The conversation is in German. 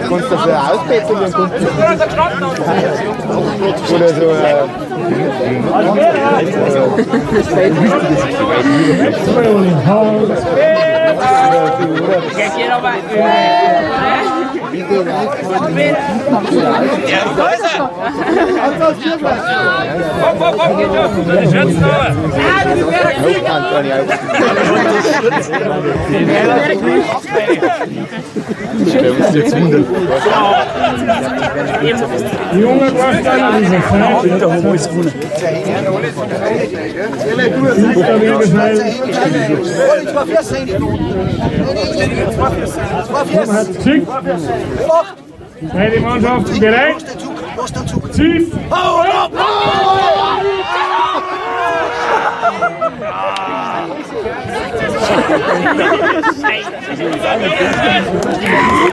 Kannst du so ausbeten und oder so. Junge Quastanner, diese Fähigkeit. Der Homo ist ohne. Beide Mannschaften bereit. Ziel.